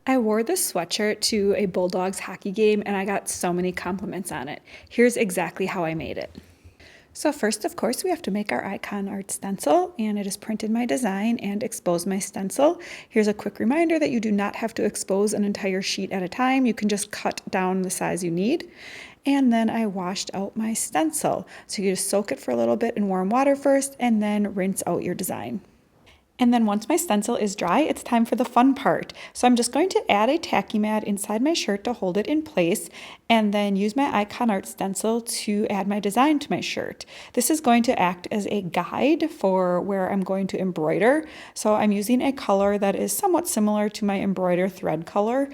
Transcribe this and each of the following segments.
I wore this sweatshirt to a Bulldogs hockey game and I got so many compliments on it. Here's exactly how I made it. So first, of course, we have to make our Ikonart stencil, and it has printed my design and exposed my stencil. Here's a quick reminder that you do not have to expose an entire sheet at a time. You can just cut down the size you need. And then I washed out my stencil. So you just soak it for a little bit in warm water first and then rinse out your design. And then once my stencil is dry, it's time for the fun part. So I'm just going to add a tacky mat inside my shirt to hold it in place, and then use my Ikonart stencil to add my design to my shirt. This is going to act as a guide for where I'm going to embroider. So I'm using a color that is somewhat similar to my embroider thread color.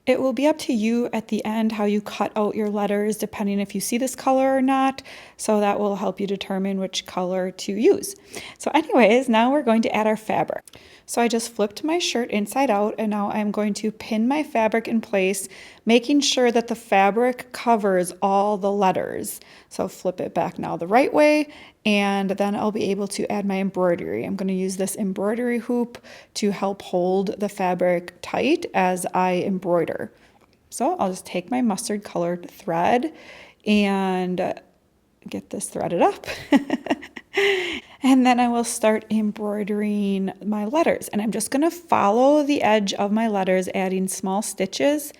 It will be up to you at the end how you cut out your letters, depending if you see this color or not. So that will help you determine which color to use. So anyways, now we're going to add our fabric. So I just flipped my shirt inside out, and now I'm going to pin my fabric in place, making sure that the fabric covers all the letters. So flip it back now the right way, and then I'll be able to add my embroidery. I'm going to use this embroidery hoop to help hold the fabric tight as I embroider. So I'll just take my mustard colored thread and get this threaded up. And then I will start embroidering my letters. And I'm just going to follow the edge of my letters, adding small stitches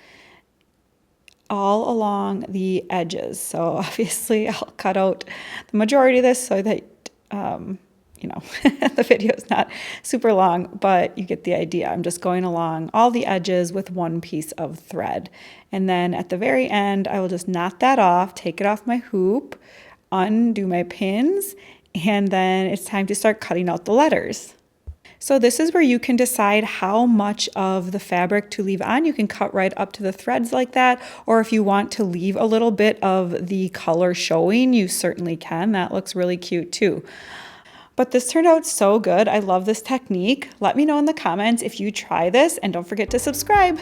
all along the edges. So obviously I'll cut out the majority of this so that, the video is not super long, but you get the idea. I'm just going along all the edges with one piece of thread. And then at the very end, I will just knot that off, take it off my hoop, undo my pins, and then it's time to start cutting out the letters. So this is where you can decide how much of the fabric to leave on. You can cut right up to the threads like that, or if you want to leave a little bit of the color showing, you certainly can. That looks really cute too. But this turned out so good. I love this technique. Let me know in the comments if you try this, and don't forget to subscribe.